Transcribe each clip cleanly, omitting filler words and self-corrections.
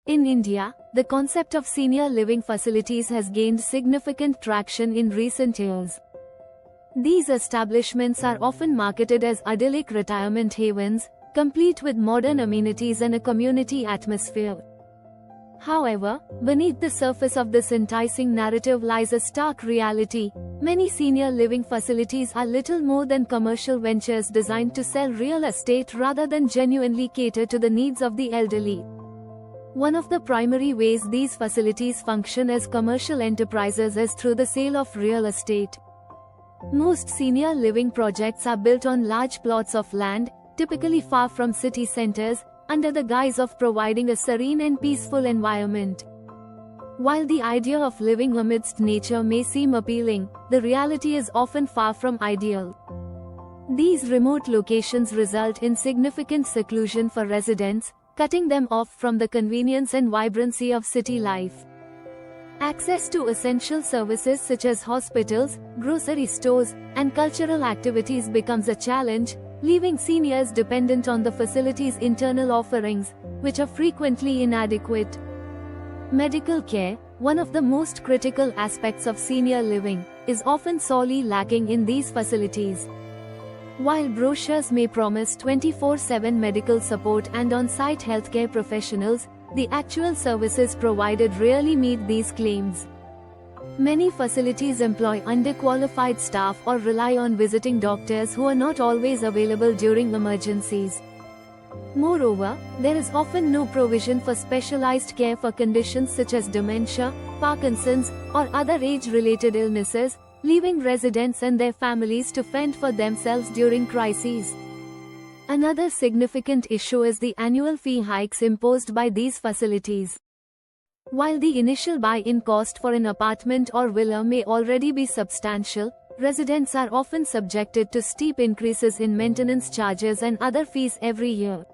In India, the concept of senior living facilities has gained significant traction in recent years. These establishments are often marketed as idyllic retirement havens, complete with modern amenities and a community atmosphere. However, beneath the surface of this enticing narrative lies a stark reality. Many senior living facilities are little more than commercial ventures designed to sell real estate rather than genuinely cater to the needs of the elderly. One of the primary ways these facilities function as commercial enterprises is through the sale of real estate. Most senior living projects are built on large plots of land, typically far from city centers, under the guise of providing a serene and peaceful environment. While the idea of living amidst nature may seem appealing, the reality is often far from ideal. These remote locations result in significant seclusion for residents, cutting them off from the convenience and vibrancy of city life. Access to essential services such as hospitals, grocery stores, and cultural activities becomes a challenge, leaving seniors dependent on the facility's internal offerings, which are frequently inadequate. Medical care, one of the most critical aspects of senior living, is often sorely lacking in these facilities. While brochures may promise 24/7 medical support and on-site healthcare professionals, the actual services provided rarely meet these claims. Many facilities employ underqualified staff or rely on visiting doctors who are not always available during emergencies. Moreover, there is often no provision for specialized care for conditions such as dementia, Parkinson's, or other age-related illnesses, leaving residents and their families to fend for themselves during crises. Another significant issue is the annual fee hikes imposed by these facilities. While the initial buy-in cost for an apartment or villa may already be substantial, residents are often subjected to steep increases in maintenance charges and other fees every year.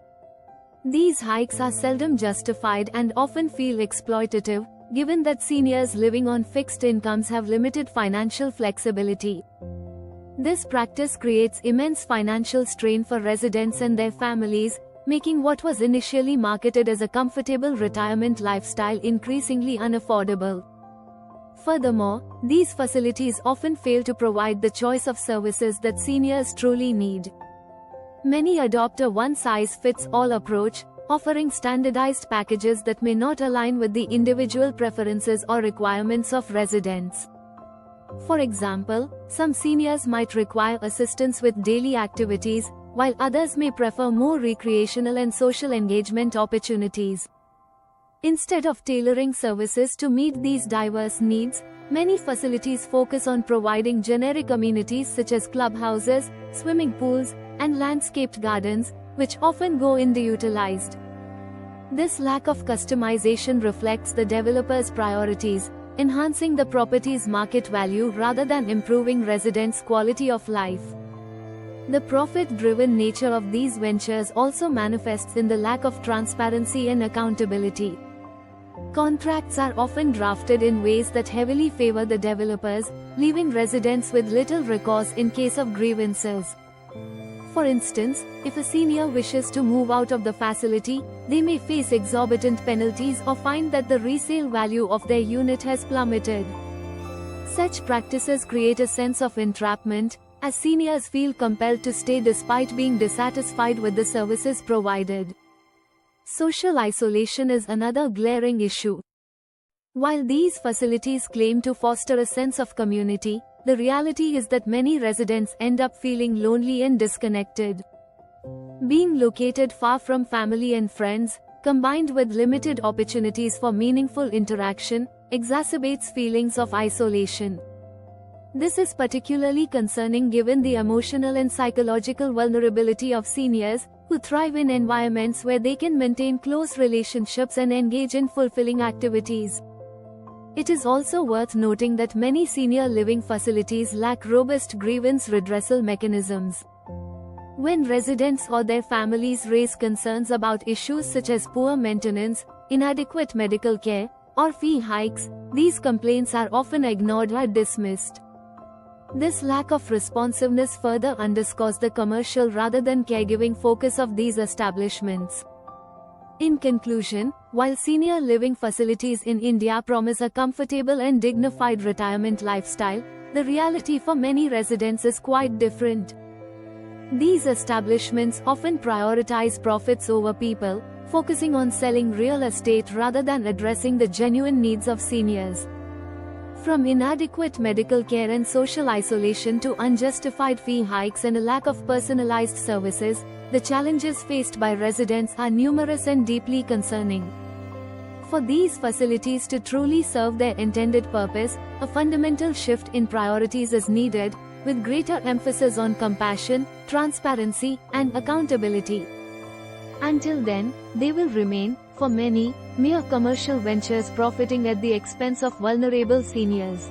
These hikes are seldom justified and often feel exploitative, given that seniors living on fixed incomes have limited financial flexibility. This practice creates immense financial strain for residents and their families, making what was initially marketed as a comfortable retirement lifestyle increasingly unaffordable. Furthermore, these facilities often fail to provide the choice of services that seniors truly need. Many adopt a one-size-fits-all approach, offering standardized packages that may not align with the individual preferences or requirements of residents. For example, some seniors might require assistance with daily activities, while others may prefer more recreational and social engagement opportunities. Instead of tailoring services to meet these diverse needs, many facilities focus on providing generic amenities such as clubhouses, swimming pools, and landscaped gardens, which often go underutilized. This lack of customization reflects the developer's priorities, enhancing the property's market value rather than improving residents' quality of life. The profit-driven nature of these ventures also manifests in the lack of transparency and accountability. Contracts are often drafted in ways that heavily favor the developers, leaving residents with little recourse in case of grievances. For instance, if a senior wishes to move out of the facility, they may face exorbitant penalties or find that the resale value of their unit has plummeted. Such practices create a sense of entrapment, as seniors feel compelled to stay despite being dissatisfied with the services provided. Social isolation is another glaring issue. While these facilities claim to foster a sense of community, the reality is that many residents end up feeling lonely and disconnected. Being located far from family and friends, combined with limited opportunities for meaningful interaction, exacerbates feelings of isolation. This is particularly concerning given the emotional and psychological vulnerability of seniors, who thrive in environments where they can maintain close relationships and engage in fulfilling activities. It is also worth noting that many senior living facilities lack robust grievance redressal mechanisms. When residents or their families raise concerns about issues such as poor maintenance, inadequate medical care, or fee hikes, these complaints are often ignored or dismissed. This lack of responsiveness further underscores the commercial rather than caregiving focus of these establishments. In conclusion, while senior living facilities in India promise a comfortable and dignified retirement lifestyle, the reality for many residents is quite different. These establishments often prioritize profits over people, focusing on selling real estate rather than addressing the genuine needs of seniors. From inadequate medical care and social isolation to unjustified fee hikes and a lack of personalized services, the challenges faced by residents are numerous and deeply concerning. For these facilities to truly serve their intended purpose, a fundamental shift in priorities is needed, with greater emphasis on compassion, transparency, and accountability. Until then, they will remain, for many, mere commercial ventures profiting at the expense of vulnerable seniors.